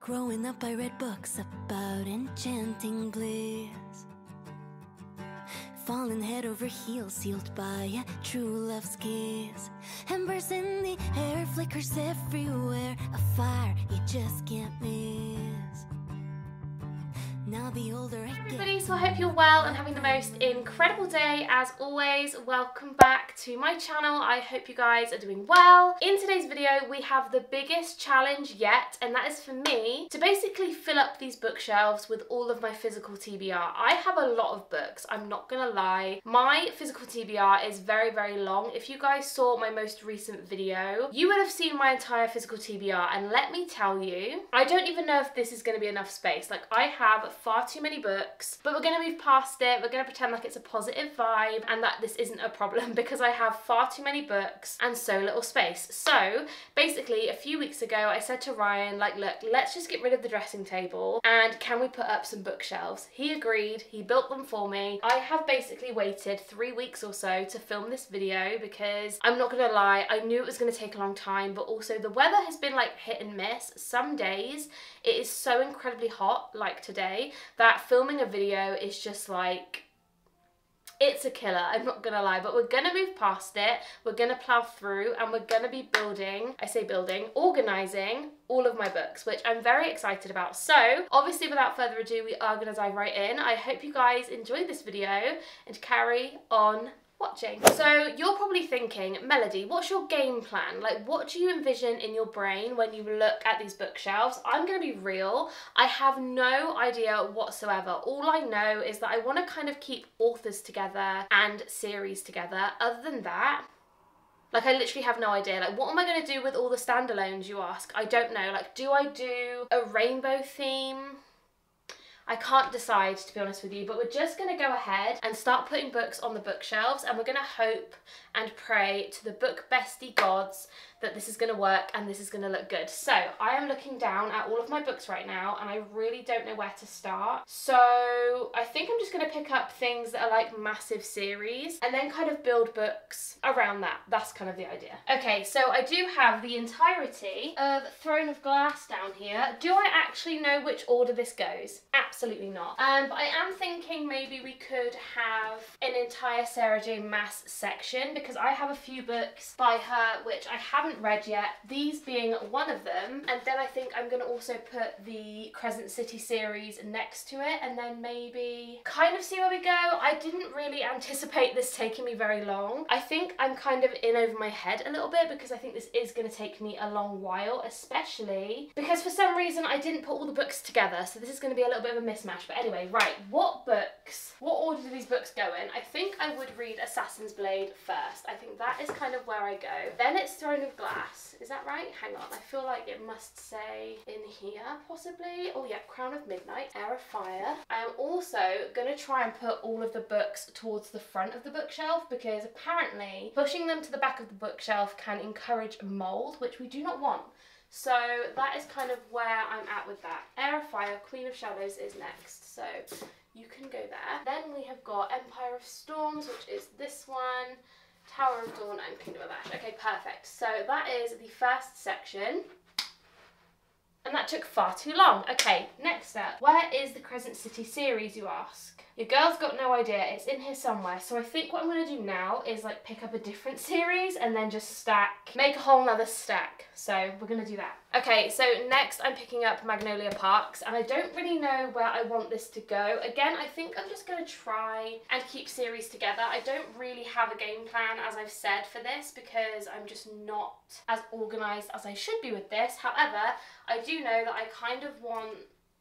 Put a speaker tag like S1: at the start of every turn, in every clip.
S1: Growing up, I read books about enchanting bliss, falling head over heels, sealed by a true love's kiss. Embers in the air, flickers everywhere, a fire you just can't miss. Now the older I get.
S2: Everybody, so I hope you're well and having the most incredible day. As always, welcome back to my channel. I hope you guys are doing well. In today's video, we have the biggest challenge yet, and that is for me to basically fill up these bookshelves with all of my physical TBR. I have a lot of books, I'm not gonna lie. My physical TBR is very, very long. If you guys saw my most recent video, you would have seen my entire physical TBR, and let me tell you, I don't even know if this is gonna be enough space. Like, I have far too many books, but we're gonna move past it. We're gonna pretend like it's a positive vibe and that this isn't a problem because I have far too many books and so little space. So basically a few weeks ago I said to Ryan, like, look, let's just get rid of the dressing table and can we put up some bookshelves? He agreed, he built them for me. I have basically waited 3 weeks or so to film this video because I'm not gonna lie, I knew it was gonna take a long time, but also the weather has been like hit and miss. Some days it is so incredibly hot, like today, that filming a video is just like, it's a killer, I'm not gonna lie, but we're gonna move past it, we're gonna plow through, and we're gonna be building, I say building, organising all of my books, which I'm very excited about. So obviously without further ado, we are gonna dive right in. I hope you guys enjoyed this video and carry on watching. So you're probably thinking, Melody, what's your game plan? Like, what do you envision in your brain when you look at these bookshelves? I'm gonna be real, I have no idea whatsoever. All I know is that I want to kind of keep authors together and series together. Other than that, like, I literally have no idea. Like, what am I going to do with all the standalones, you ask? I don't know. Like, do I do a rainbow theme? I can't decide, to be honest with you, but we're just going to go ahead and start putting books on the bookshelves, and we're going to hope and pray to the book bestie gods that this is going to work and this is going to look good. So I am looking down at all of my books right now and I really don't know where to start. So I think I'm just going to pick up things that are like massive series and then kind of build books around that. That's kind of the idea. Okay, so I do have the entirety of Throne of Glass down here. Do I actually know which order this goes? Absolutely not. But I am thinking maybe we could have an entire Sarah J Maas section because I have a few books by her which I haven't read yet, these being one of them, and then I think I'm going to also put the Crescent City series next to it and then maybe kind of see where we go. I didn't really anticipate this taking me very long. I think I'm kind of in over my head a little bit because I think this is going to take me a long while, especially because for some reason I didn't put all the books together, so this is going to be a little bit of a mismatch. But anyway, right, what order do these books go in? I think I would read Assassin's Blade first. I think that is kind of where I go. Then it's Throne of Glass. Is that right? Hang on. I feel like it must say in here, possibly. Oh yeah, Crown of Midnight, Heir of Fire. I am also going to try and put all of the books towards the front of the bookshelf because apparently pushing them to the back of the bookshelf can encourage mold, which we do not want. So that is kind of where I'm at with that. Heir of Fire, Queen of Shadows is next. So you can go there. Then we have got Empire of Storms, which is this one. Tower of Dawn and Kingdom of Ash. Okay, perfect. So that is the first section. And that took far too long. Okay, next up. Where is the Crescent City series, you ask? Your girl's got no idea. It's in here somewhere. So I think what I'm going to do now is like pick up a different series and then just stack, make a whole nother stack. So we're going to do that. Okay, so next I'm picking up Magnolia Parks and I don't really know where I want this to go. Again, I think I'm just going to try and keep series together. I don't really have a game plan, as I've said, for this because I'm just not as organised as I should be with this. However, I do know that I kind of want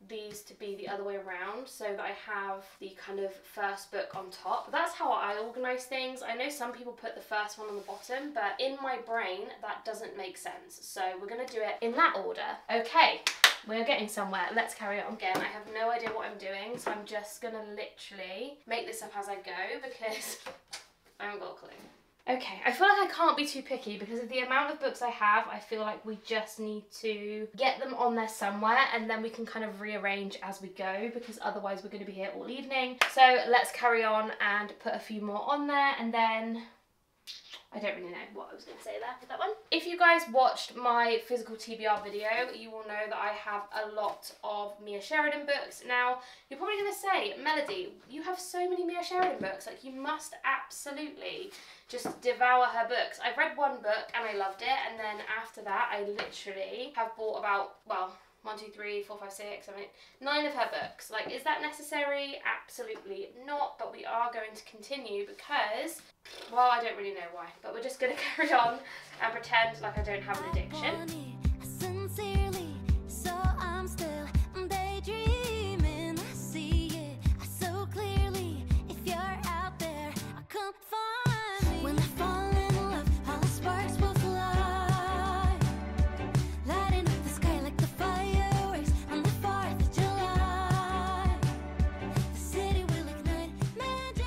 S2: these to be the other way around so that I have the kind of first book on top. That's how I organise things. I know some people put the first one on the bottom, but in my brain that doesn't make sense. So we're going to do it in that order. Okay, we're getting somewhere. Let's carry on. Again, I have no idea what I'm doing, so I'm just going to literally make this up as I go because I haven't got a clue. Okay, I feel like I can't be too picky because of the amount of books I have. I feel like we just need to get them on there somewhere and then we can kind of rearrange as we go because otherwise we're going to be here all evening. So let's carry on and put a few more on there and then I don't really know what I was going to say there with that one. If you guys watched my physical TBR video, you will know that I have a lot of Mia Sheridan books. Now, you're probably going to say, Melody, you have so many Mia Sheridan books, like you must absolutely just devour her books. I've read one book and I loved it, and then after that I literally have bought about, well, 1, 2, 3, 4, 5, 6, 7, 8, 9 of her books. Like, is that necessary? Absolutely not, but we are going to continue because, well, I don't really know why, but we're just going to carry on and pretend like I don't have an addiction.
S1: Sincerely, so I'm still daydreaming. I see it so clearly. If you're out there, come find me. When I fall in love, all the sparks will fly, lighting up the sky like the fireworks on the 4th of July. The city will ignite magic.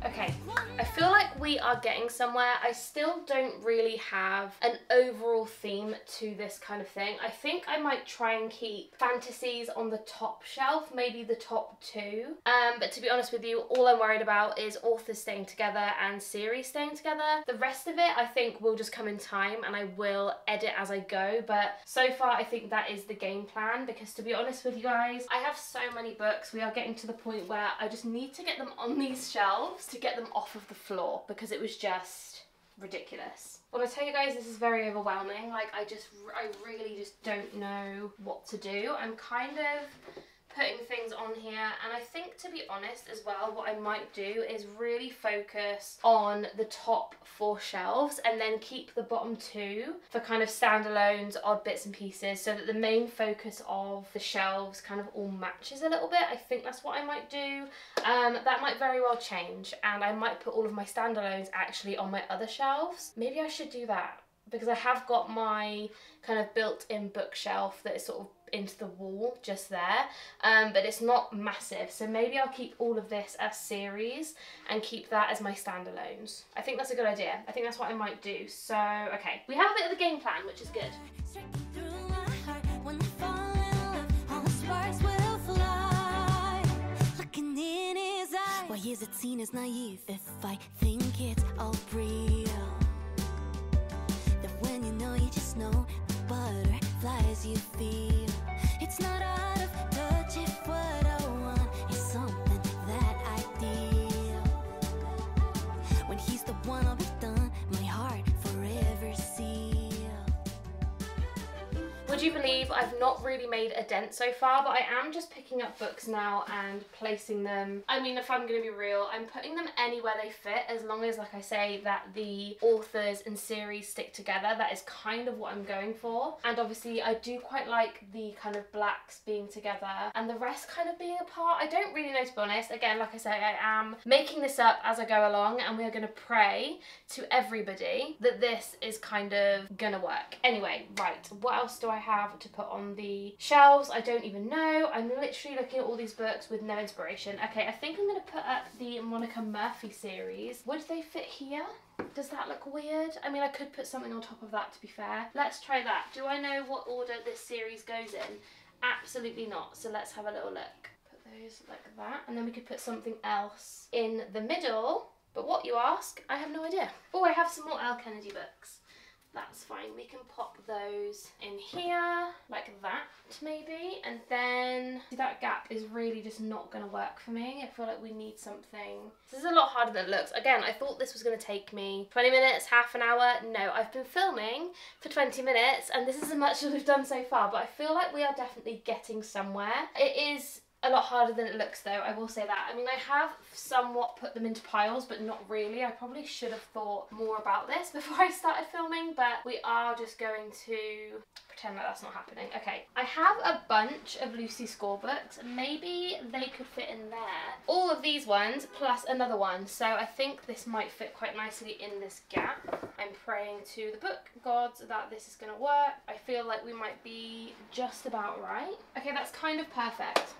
S2: Okay, I feel like we are getting somewhere. I still don't really have an overall theme to this kind of thing. I think I might try and keep fantasies on the top shelf, maybe the top 2. But to be honest with you, all I'm worried about is authors staying together and series staying together. The rest of it I think will just come in time and I will edit as I go, but so far I think that is the game plan, because to be honest with you guys, I have so many books. We are getting to the point where I just need to get them on these shelves to get them off of the floor, because it was just ridiculous. Well, I tell you guys, this is very overwhelming. Like, I really just don't know what to do. I'm kind of putting things on here, and I think, to be honest as well, what I might do is really focus on the top 4 shelves and then keep the bottom 2 for kind of standalones, odd bits and pieces, so that the main focus of the shelves kind of all matches a little bit. I think that's what I might do. That might very well change, and I might put all of my standalones actually on my other shelves. Maybe I should do that, because I have got my kind of built-in bookshelf that is sort of into the wall just there, but it's not massive, so maybe I'll keep all of this as series and keep that as my standalones. I think that's a good idea. I think that's what I might do. So okay, we have a bit of the game plan, which is good.
S1: Why is it seen as naive if I think it's all real? That when you know, you just know the butterflies you feel. It's not out of touch if what I want is something that I feel. When he's the one, I'll be done, my heart forever sealed.
S2: Would you believe I've not really made a dent so far, but I am just picking up books now and placing them. I mean, if I'm going to be real, I'm putting them anywhere they fit, as long as, like I say, that the authors and series stick together. That is kind of what I'm going for. And obviously I do quite like the kind of blacks being together and the rest kind of being apart. I don't really know, to be honest. Again, like I say, I am making this up as I go along, and we are going to pray to everybody that this is kind of gonna work. Anyway, right, what else do I have to put on the shelves? I don't even know. I'm literally looking at all these books with no inspiration. Okay, I think I'm going to put up the Monica Murphy series. Would they fit here? Does that look weird? I mean, I could put something on top of that, to be fair. Let's try that. Do I know what order this series goes in? Absolutely not. So let's have a little look. Put those like that, and then we could put something else in the middle. But what, you ask? I have no idea. Oh, I have some more L. Kennedy books. That's fine. We can pop those in here like that, maybe. And then, see, that gap is really just not going to work for me. I feel like we need something. This is a lot harder than it looks. Again, I thought this was going to take me 20 minutes, half an hour. No, I've been filming for 20 minutes and this is as much as we've done so far, but I feel like we are definitely getting somewhere. It is a lot harder than it looks, though, I will say that. I mean, I have somewhat put them into piles, but not really. I probably should have thought more about this before I started filming, but we are just going to pretend like that's not happening. Okay, I have a bunch of Lucy Score books. Maybe they could fit in there. All of these ones, plus another one. So I think this might fit quite nicely in this gap. I'm praying to the book gods that this is going to work. I feel like we might be just about right. Okay, that's kind of perfect.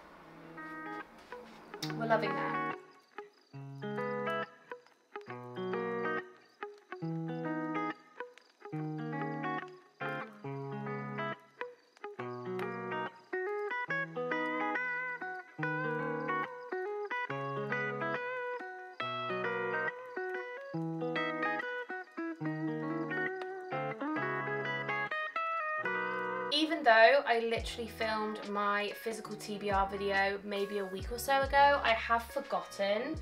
S2: We're loving that. Even though I literally filmed my physical TBR video maybe a week or so ago, I have forgotten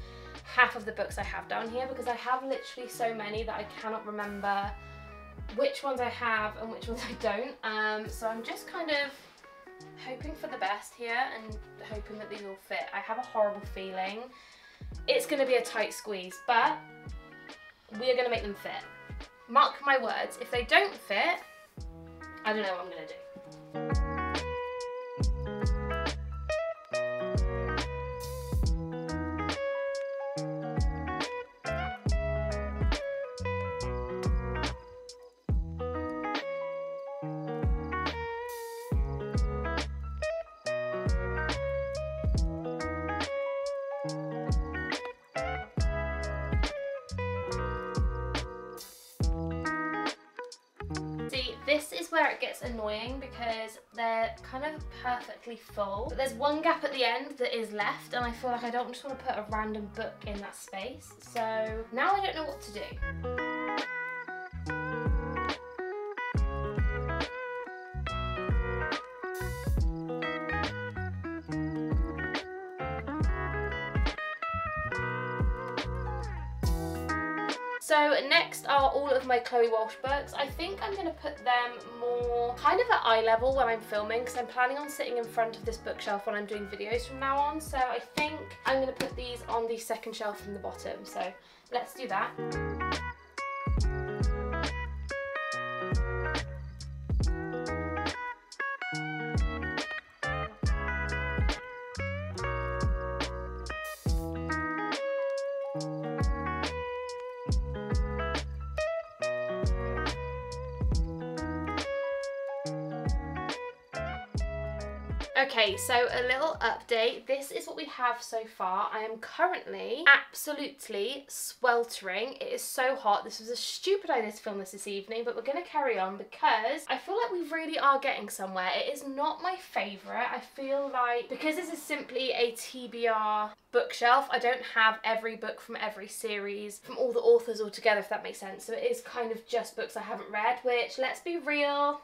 S2: half of the books I have down here because I have literally so many that I cannot remember which ones I have and which ones I don't. So I'm just kind of hoping for the best here and hoping that these all fit. I have a horrible feeling it's going to be a tight squeeze, but we are going to make them fit. Mark my words, if they don't fit, I don't know what I'm going to do. This is where it gets annoying because they're kind of perfectly full. But there's one gap at the end that is left and I feel like I don't just want to put a random book in that space. So now I don't know what to do. So next are all of my Chloe Walsh books. I think I'm going to put them more kind of at eye level when I'm filming because I'm planning on sitting in front of this bookshelf when I'm doing videos from now on. So I think I'm going to put these on the second shelf from the bottom. So let's do that. Okay, so a little update. This is what we have so far. I am currently absolutely sweltering. It is so hot. This was a stupid idea to film this evening, but we're going to carry on because I feel like we really are getting somewhere. It is not my favourite. I feel like because this is simply a TBR bookshelf, I don't have every book from every series from all the authors all together, if that makes sense. So it is kind of just books I haven't read, which, let's be real,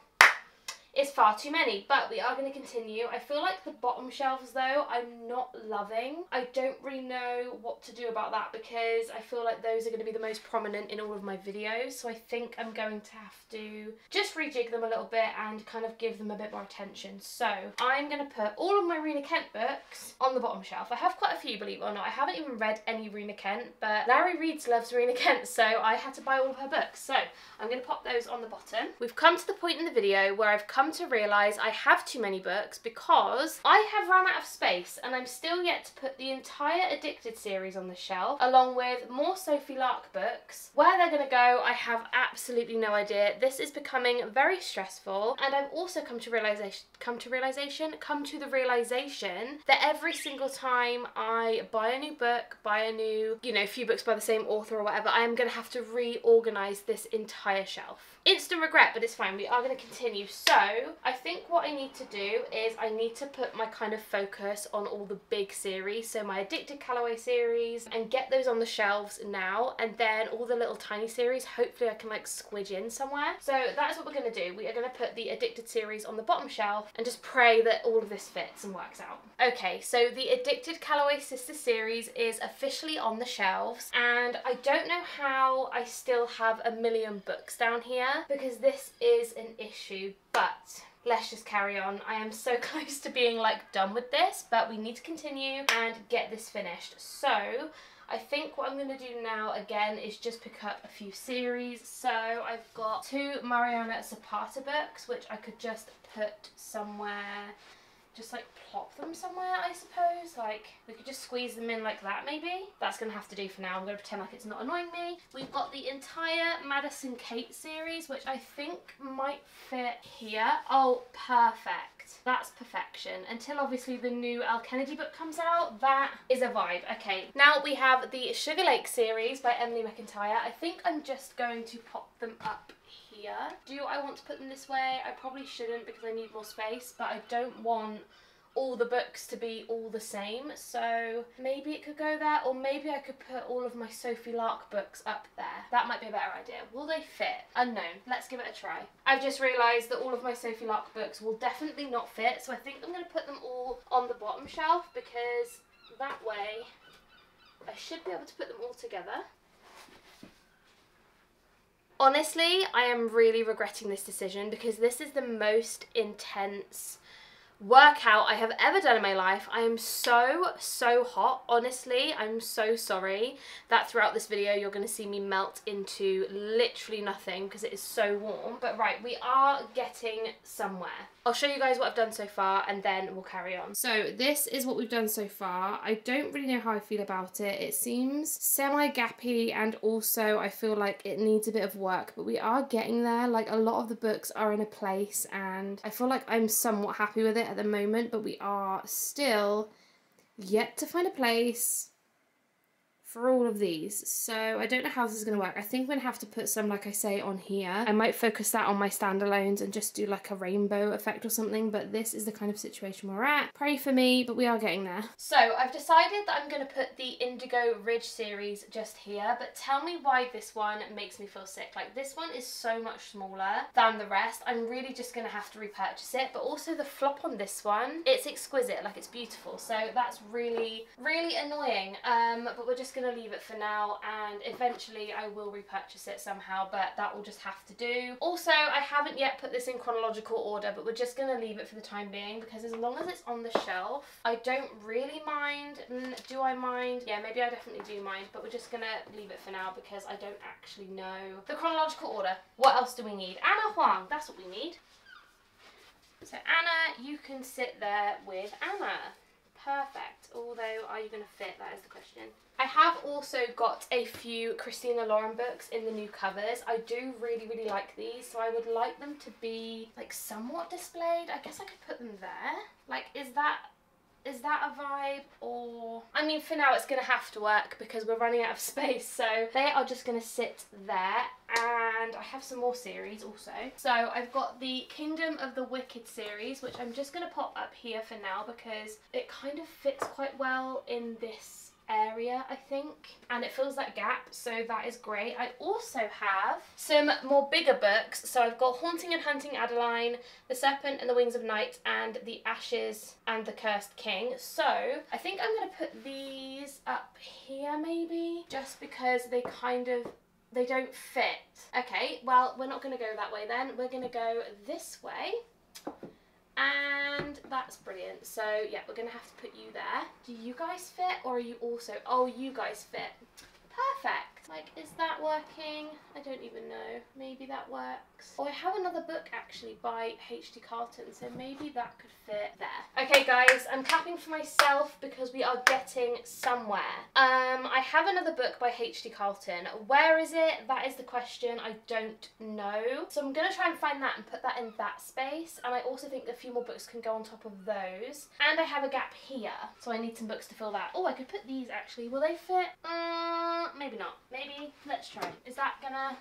S2: is far too many, but we are going to continue. I feel like the bottom shelves though, I'm not loving. I don't really know what to do about that because I feel like those are going to be the most prominent in all of my videos. So I think I'm going to have to just rejig them a little bit and kind of give them a bit more attention. So I'm going to put all of my Rena Kent books on the bottom shelf. I have quite a few, believe it or not. I haven't even read any Rena Kent, but Larry Reeds loves Rena Kent, so I had to buy all of her books. So I'm going to pop those on the bottom. We've come to the point in the video where I've come to realise I have too many books because I have run out of space and I'm still yet to put the entire Addicted series on the shelf along with more Sophie Lark books. Where they're going to go, I have absolutely no idea. This is becoming very stressful, and I've also come to the realisation that every single time I buy a new book, buy a new, few books by the same author or whatever, I am going to have to reorganise this entire shelf. Instant regret, but it's fine. We are going to continue. So I think what I need to do is I need to put my kind of focus on all the big series, so my Addicted Callaway series, and get those on the shelves now, and then all the little tiny series, hopefully I can like squidge in somewhere. So that is what we're going to do. We are going to put the Addicted series on the bottom shelf and just pray that all of this fits and works out. Okay, so the Addicted Callaway Sister series is officially on the shelves, and I don't know how I still have a million books down here because this is an issue, but let's just carry on. I am so close to being like done with this, but we need to continue and get this finished. So I think what I'm going to do now again is just pick up a few series. So I've got 2 Mariana Zapata books which I could just put somewhere, just like plop them somewhere, I suppose. Like we could just squeeze them in like that maybe. That's gonna have to do for now. I'm gonna pretend like it's not annoying me. We've got the entire Madison Kate series, which I think might fit here. Oh, perfect. That's perfection. Until obviously the new Elle Kennedy book comes out. That is a vibe. Okay, now we have the Sugar Lake series by Emily McIntyre. I think I'm just going to pop them up here. Do I want to put them this way? I probably shouldn't because I need more space, but I don't want all the books to be all the same, so maybe it could go there, or maybe I could put all of my Sophie Lark books up there. That might be a better idea. Will they fit? Unknown. Let's give it a try. I've just realised that all of my Sophie Lark books will definitely not fit, so I think I'm going to put them all on the bottom shelf, because that way I should be able to put them all together. Honestly, I am really regretting this decision, because this is the most intense workout I have ever done in my life. I am so hot. Honestly, I'm so sorry that throughout this video you're going to see me melt into literally nothing because it is so warm. But right, we are getting somewhere. I'll show you guys what I've done so far and then we'll carry on. So this is what we've done so far. I don't really know how I feel about it. It seems semi-gappy, and also I feel like it needs a bit of work, but we are getting there. Like, a lot of the books are in a place and I feel like I'm somewhat happy with it at the moment, but we are still yet to find a place for all of these. So I don't know how this is going to work. I think I'm going to have to put some, like I say, on here. I might focus that on my standalones and just do like a rainbow effect or something, but this is the kind of situation we're at. Pray for me, but we are getting there. So I've decided that I'm going to put the Indigo Ridge series just here, but tell me why this one makes me feel sick. Like, this one is so much smaller than the rest. I'm really just going to have to repurchase it, but also the flop on this one, it's exquisite, like it's beautiful. So that's really annoying, but we're just going to leave it for now, and eventually I will repurchase it somehow, but that will just have to do. Also, I haven't yet put this in chronological order, but we're just going to leave it for the time being, because as long as it's on the shelf, I don't really mind. Do I mind? Yeah, maybe I definitely do mind, but we're just going to leave it for now because I don't actually know the chronological order. What else do we need? Anna Huang, that's what we need. So Anna, you can sit there with Anna. Perfect. Although, are you going to fit? That is the question. I have also got a few Christina Lauren books in the new covers. I do really like these, so I would like them to be like somewhat displayed. I guess I could put them there. Like, is that a vibe? Or, I mean, for now it's going to have to work because we're running out of space, so they are just going to sit there. And I have some more series also. So I've got the Kingdom of the Wicked series, which I'm just going to pop up here for now because it kind of fits quite well in this area, I think, and it fills that gap, so that is great. I also have some more bigger books. So I've got Haunting and Hunting Adeline, The Serpent and the Wings of Night, and The Ashes and the Cursed King. So I think I'm going to put these up here maybe, just because they don't fit. Okay, well, we're not going to go that way then. We're going to go this way. And that's brilliant. So yeah, we're going to have to put you there. Do you guys fit, or are you also... Oh, you guys fit. Perfect. Like, is that working? I don't even know. Maybe that works. Oh, I have another book actually by H.D. Carlton, so maybe that could fit there. Okay guys, I'm clapping for myself because we are getting somewhere. I have another book by H.D. Carlton. Where is it? That is the question. I don't know. So I'm going to try and find that and put that in that space. And I also think a few more books can go on top of those. And I have a gap here, so I need some books to fill that. Oh, I could put these actually. Will they fit? Maybe not. Maybe. Let's try. Is that gonna...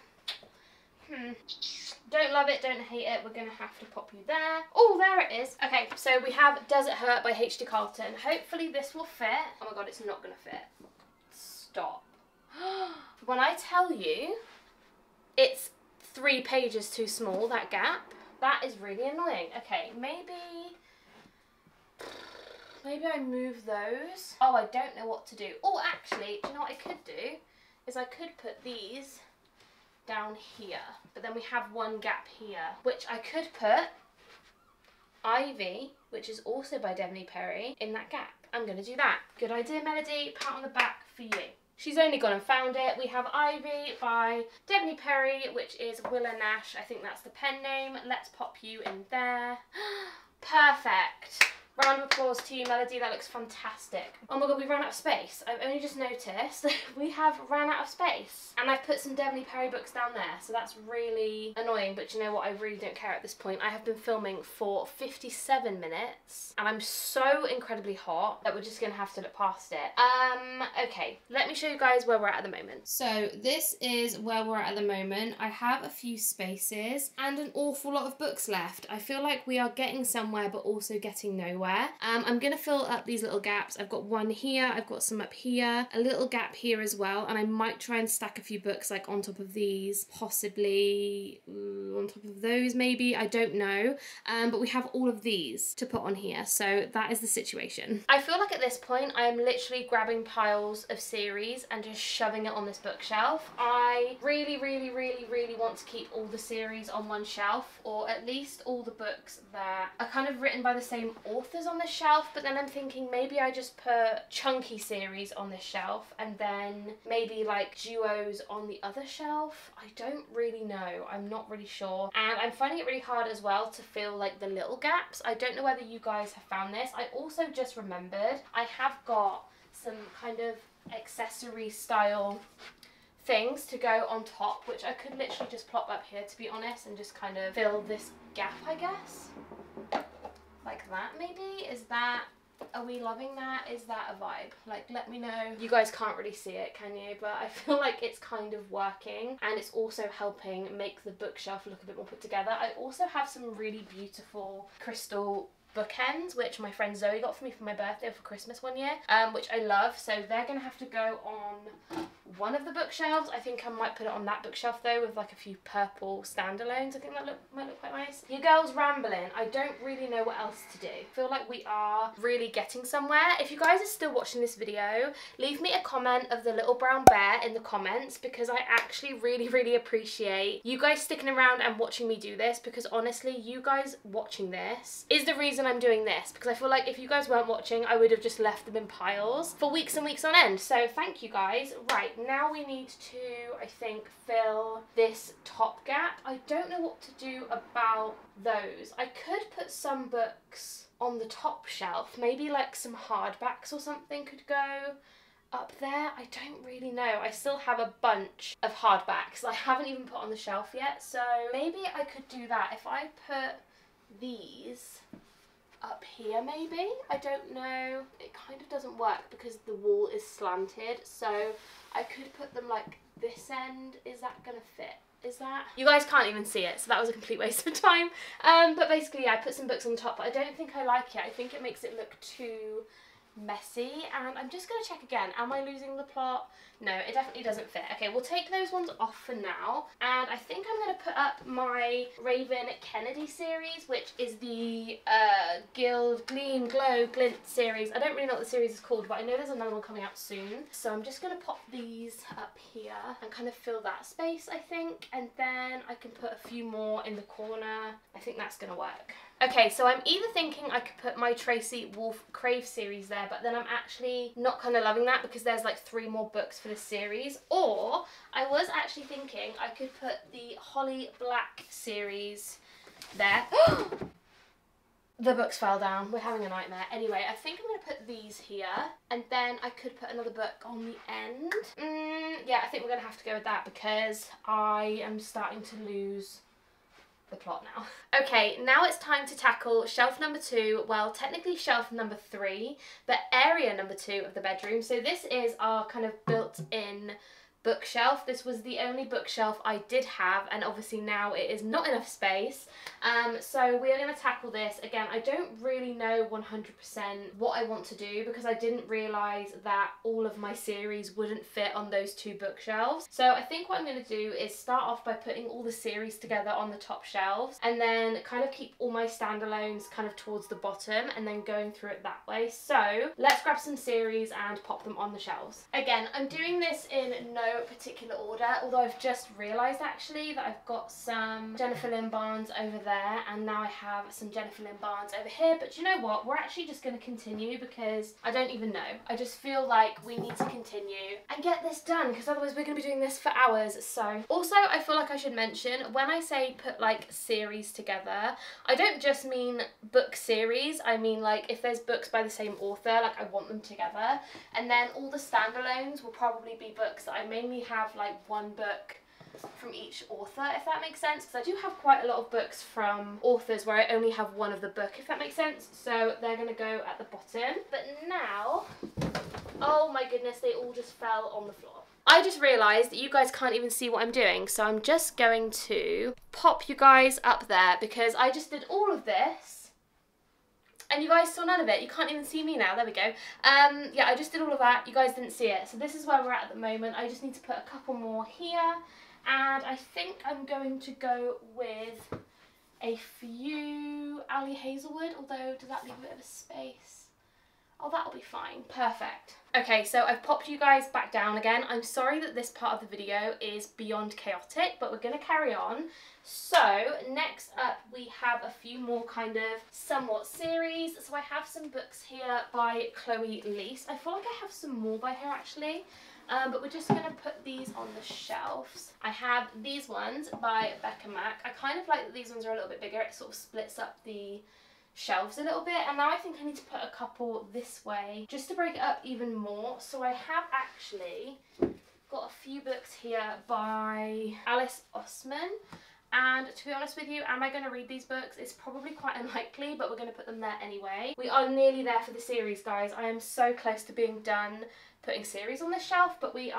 S2: Don't love it, don't hate it. We're gonna have to pop you there. Oh, there it is. Okay, so we have Does It Hurt by H.D. Carlton. Hopefully this will fit. Oh my god, it's not gonna fit. Stop. When I tell you it's 3 pages too small, that gap, that is really annoying. Okay, maybe I move those. Oh, I don't know what to do. Oh, actually, do you know what I could do? Is I could put these down here, but then we have one gap here, which I could put Ivy, which is also by Devney Perry, in that gap. I'm gonna do that. Good idea, Melody. Pat on the back for you. She's only gone and found it. We have Ivy by Devney Perry, which is Willa Nash. I think that's the pen name. Let's pop you in there. Perfect. Round of applause to you, Melody. That looks fantastic. Oh my god, we ran out of space. I've only just noticed we have ran out of space. And I've put some Devney Perry books down there, so that's really annoying. But you know what? I really don't care at this point. I have been filming for 57 minutes, and I'm so incredibly hot that we're just going to have to look past it. Okay, let me show you guys where we're at the moment. So this is where we're at the moment. I have a few spaces and an awful lot of books left. I feel like we are getting somewhere, but also getting nowhere. everywhere. I'm gonna fill up these little gaps. I've got one here, I've got some up here, a little gap here as well, and I might try and stack a few books like on top of these, possibly on top of those maybe, I don't know. But we have all of these to put on here, so that is the situation. I feel like at this point I am literally grabbing piles of series and just shoving it on this bookshelf. I really want to keep all the series on one shelf, or at least all the books that are kind of written by the same authors on this shelf, but then I'm thinking maybe I just put chunky series on this shelf and then maybe like duos on the other shelf. I don't really know, I'm not really sure, and I'm finding it really hard as well to fill like the little gaps. I don't know whether you guys have found this. I also just remembered I have got some kind of accessory style things to go on top, which I could literally just plop up here, to be honest, and just kind of fill this gap, I guess. Like that maybe? Is that, are we loving that? Is that a vibe? Like, let me know. You guys can't really see it, can you? But I feel like it's kind of working, and it's also helping make the bookshelf look a bit more put together. I also have some really beautiful crystal bookends, which my friend Zoe got for me for my birthday or for Christmas one year, which I love, so they're gonna have to go on one of the bookshelves. I think I might put it on that bookshelf though, with like a few purple standalones. I think that might look quite nice. You girls rambling. I don't really know what else to do. I feel like we are really getting somewhere. If you guys are still watching this video, leave me a comment of the little brown bear in the comments, because I actually really appreciate you guys sticking around and watching me do this, because honestly, you guys watching this is the reason I'm doing this, because I feel like if you guys weren't watching, I would have just left them in piles for weeks and weeks on end. So thank you guys. Right, now we need to, I think, fill this top gap. I don't know what to do about those. I could put some books on the top shelf, maybe like some hardbacks or something could go up there. I don't really know. I still have a bunch of hardbacks I haven't even put on the shelf yet, so maybe I could do that if I put these up here maybe. I don't know. It kind of doesn't work because the wall is slanted, so I could put them like this end. Is that gonna fit? Is that? You guys can't even see it, so that was a complete waste of time. But basically, yeah, I put some books on the top, but I don't think I like it. I think it makes it look too messy, and I'm just gonna check again. Am I losing the plot? No, it definitely doesn't fit. Okay, we'll take those ones off for now, and I think I'm gonna put up my Raven Kennedy series, which is the Gild Gleam Glow Glint series. I don't really know what the series is called, but I know there's another one coming out soon, so I'm just gonna pop these up here and kind of fill that space, I think, and then I can put a few more in the corner. I think that's gonna work. Okay, so I'm either thinking I could put my Tracy Wolf Crave series there, but then I'm actually not kind of loving that because there's like 3 more books for this series, or I was actually thinking I could put the Holly Black series there. The books fell down. We're having a nightmare. Anyway, I think I'm going to put these here, and then I could put another book on the end. Yeah, I think we're going to have to go with that because I am starting to lose the plot now. Okay, now it's time to tackle shelf number 2, well, technically shelf number 3, but area number 2 of the bedroom. So this is our kind of built-in bookshelf. This was the only bookshelf I did have, and obviously now it is not enough space. So we are going to tackle this. Again, I don't really know 100% what I want to do because I didn't realise that all of my series wouldn't fit on those 2 bookshelves. So I think what I'm going to do is start off by putting all the series together on the top shelves, and then kind of keep all my standalones kind of towards the bottom, and then going through it that way. So let's grab some series and pop them on the shelves. Again, I'm doing this in no particular order, although I've just realised actually that I've got some Jennifer Lynn Barnes over there, and now I have some Jennifer Lynn Barnes over here. But you know what, we're actually just going to continue because I don't even know. I just feel like we need to continue and get this done, because otherwise we're going to be doing this for hours. So also, I feel like I should mention, when I say put like series together, I don't just mean book series. I mean like if there's books by the same author, like I want them together, and then all the standalones will probably be books that I mainly have like 1 book from each author, if that makes sense, because I do have quite a lot of books from authors where I only have 1 of the book, if that makes sense. So they're going to go at the bottom. But now, oh my goodness, they all just fell on the floor. I just realised that you guys can't even see what I'm doing, so I'm just going to pop you guys up there because I just did all of this And you guys saw none of it. You can't even see me now. There we go. Yeah, I just did all of that. You guys didn't see it. So this is where we're at the moment. I just need to put a couple more here. And I think I'm going to go with a few Ali Hazelwood, although does that leave a bit of a space? Oh, that'll be fine. Perfect. Okay, so I've popped you guys back down again. I'm sorry that this part of the video is beyond chaotic, but we're going to carry on. So next up we have a few more kind of somewhat series. So I have some books here by Chloe Lease. I feel like I have some more by her actually. But we're just going to put these on the shelves. I have these ones by Becca Mac. I kind of like that these ones are a little bit bigger. It sort of splits up the shelves a little bit, and now I think I need to put a couple this way just to break it up even more. So I have actually got a few books here by Alice Osman, and to be honest with you, am I going to read these books? It's probably quite unlikely, but we're going to put them there anyway. We are nearly there for the series, guys. I am so close to being done putting series on this shelf, but we're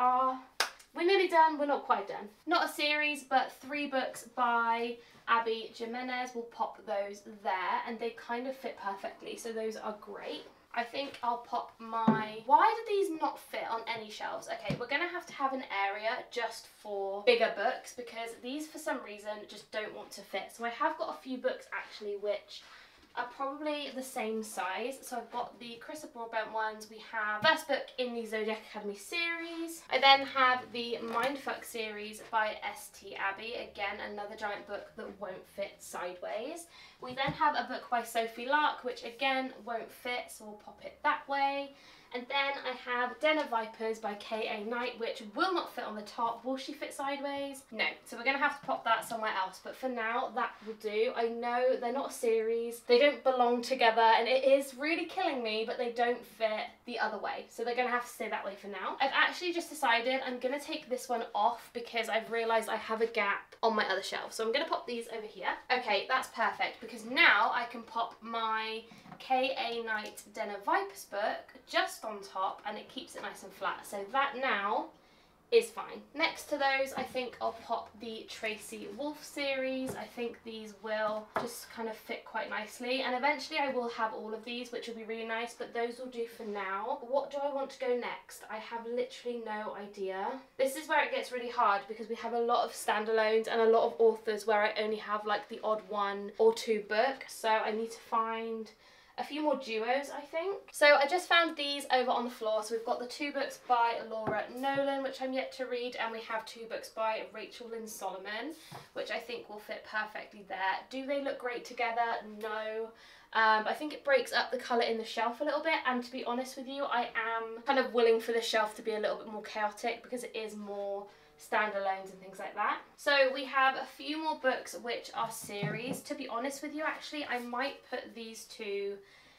S2: nearly done. We're not quite done. Not a series, but 3 books by Abby Jimenez. We'll pop those there, and they kind of fit perfectly, so those are great. I think I'll pop my... Why do these not fit on any shelves? Okay, we're going to have an area just for bigger books, because these for some reason just don't want to fit. So I have got a few books actually which are probably the same size. So I've got the Carissa Broadbent ones. We have first book in the Zodiac Academy series. I then have the Mindfuck series by St. Abbey. Again, another giant book that won't fit sideways. We then have a book by Sophie Lark, which again won't fit, so we'll pop it that way. And then I have Den of Vipers by K.A. Knight, which will not fit on the top. Will she fit sideways? No. So we're going to have to pop that somewhere else. But for now, that will do. I know they're not a series. They don't belong together. And it is really killing me, but they don't fit the other way. So they're going to have to stay that way for now. I've actually just decided I'm going to take this one off because I've realised I have a gap on my other shelf. So I'm going to pop these over here. Okay, that's perfect, because now I can pop my K.A. Knight Den of Vipers book just on top, and it keeps it nice and flat. So that now is fine. Next to those, I think I'll pop the Tracy Wolf series. I think these will just kind of fit quite nicely, and eventually I will have all of these, which will be really nice, but those will do for now. What do I want to go next? I have literally no idea. This is where it gets really hard, because we have a lot of standalones and a lot of authors where I only have like the odd 1 or 2 book, so I need to find a few more duos, I think. So I just found these over on the floor. So we've got the 2 books by Laura Nolan, which I'm yet to read, and we have 2 books by Rachel Lynn Solomon, which I think will fit perfectly there. Do they look great together? No. I think it breaks up the colour in the shelf a little bit, and to be honest with you, I am kind of willing for the shelf to be a little bit more chaotic, because it is more standalones and things like that. So we have a few more books which are series. To be honest with you, actually, I might put these 2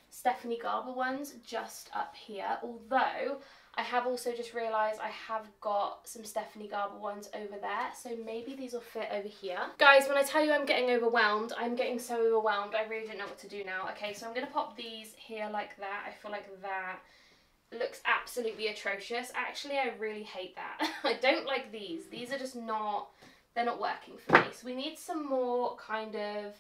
S2: Stephanie Garber ones just up here, although I have also just realised I have got some Stephanie Garber ones over there, so maybe these will fit over here. Guys, when I tell you I'm getting overwhelmed, I'm getting so overwhelmed, I really don't know what to do now. Okay, so I'm going to pop these here like that. I feel like that looks absolutely atrocious. Actually, I really hate that. I don't like these. These are just not, they're not working for me. So we need some more kind of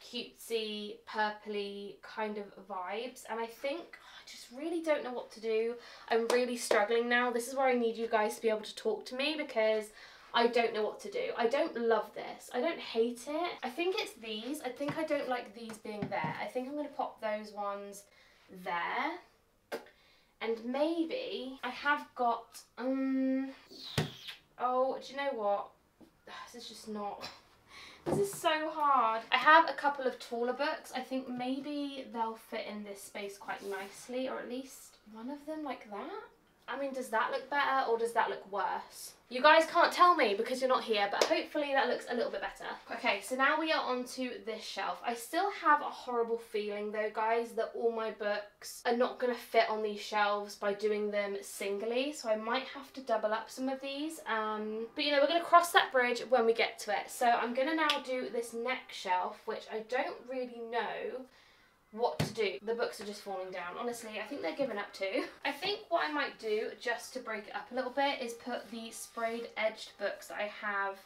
S2: cutesy, purpley kind of vibes, and I think I just really don't know what to do. I'm really struggling now. This is where I need you guys to be able to talk to me, because I don't know what to do. I don't love this. I don't hate it. I think it's these. I think I don't like these being there. I think I'm going to pop those ones there. And maybe I have got, oh, do you know what? This is just not, this is so hard. I have a couple of taller books. I think maybe they'll fit in this space quite nicely, or at least one of them like that. I mean, does that look better or does that look worse? You guys can't tell me because you're not here, but hopefully that looks a little bit better. Okay, so now we are onto this shelf. I still have a horrible feeling though, guys, that all my books are not going to fit on these shelves by doing them singly, so I might have to double up some of these. But you know, we're going to cross that bridge when we get to it. So I'm going to now do this next shelf, which I don't really know what to do. The books are just falling down. Honestly, I think they're giving up too. I think what I might do, just to break it up a little bit, is put the sprayed edged books that I have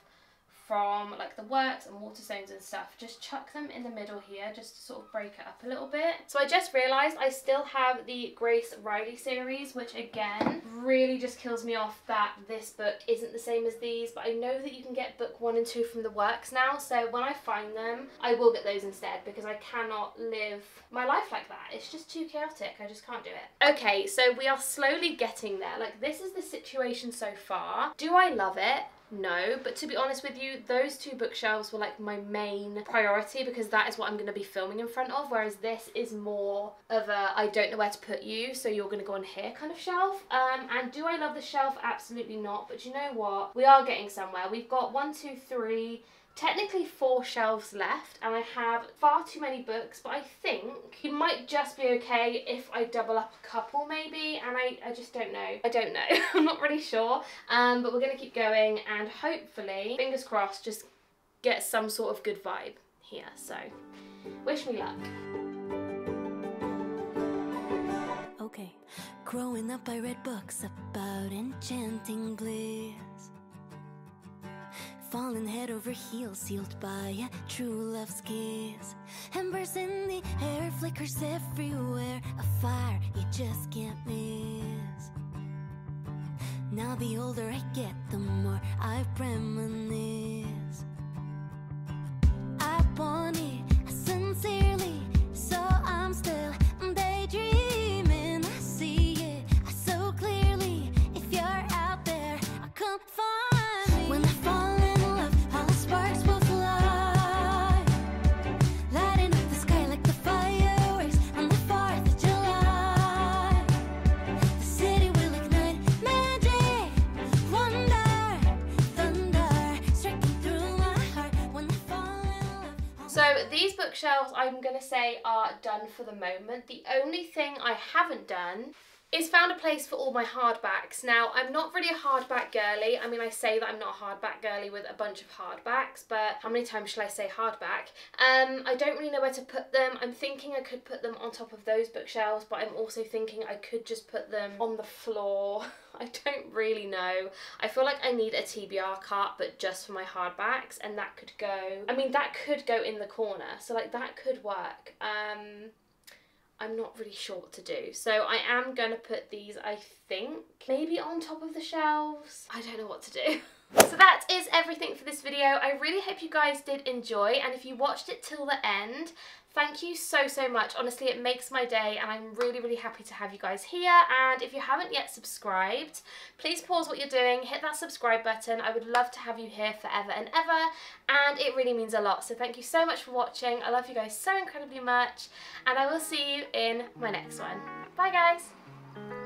S2: from like the works and Waterstones and stuff, just chuck them in the middle here just to sort of break it up a little bit. So I just realised I still have the Grace Riley series, which again really just kills me off that this book isn't the same as these, but I know that you can get book 1 and 2 from the works now, so when I find them I will get those instead, because I cannot live my life like that. It's just too chaotic. I just can't do it. Okay, so we are slowly getting there. Like, this is the situation so far. Do I love it? No, but to be honest with you, those 2 bookshelves were like my main priority, because that is what I'm going to be filming in front of, whereas this is more of a I don't know where to put you, so you're going to go on here kind of shelf. And do I love the shelf? Absolutely not, but you know what? We are getting somewhere. We've got 1, 2, 3, technically 4 shelves left, and I have far too many books, but I think it might just be okay if I double up a couple maybe, and I just don't know. I don't know. I'm not really sure, but we're going to keep going, and hopefully, fingers crossed, just get some sort of good vibe here. So wish me luck.
S1: Okay, growing up I read books about enchanting bliss, falling head over heels, sealed by a true love's kiss. Embers in the air, flickers everywhere, a fire you just can't miss. Now the older I get, the more I reminisce. I want it sincerely, so I'm still daydreaming. I see it so clearly. If you're out there, come find me. When I fall in love, all the sparks will fly, lighting up the sky like the fireworks on the 4th of July. The city will ignite magic, wonder, thunder, striking through my heart when I fall in love.
S2: So these bookshelves, I'm going to say, are done for the moment. The only thing I haven't done is found a place for all my hardbacks. Now, I'm not really a hardback girly. I mean, I say that I'm not a hardback girly with a bunch of hardbacks, but how many times shall I say hardback? I don't really know where to put them. I'm thinking I could put them on top of those bookshelves, but I'm also thinking I could just put them on the floor. I don't really know. I feel like I need a TBR cart, but just for my hardbacks, and that could go, I mean, that could go in the corner, so like that could work. I'm not really sure what to do. So I am going to put these, I think, maybe on top of the shelves. I don't know what to do. So that is everything for this video. I really hope you guys did enjoy, and if you watched it till the end, thank you so, so much. Honestly, it makes my day, and I'm really, really happy to have you guys here. And if you haven't yet subscribed, please pause what you're doing, hit that subscribe button. I would love to have you here forever and ever, and it really means a lot. So thank you so much for watching. I love you guys so incredibly much, and I will see you in my next one. Bye, guys.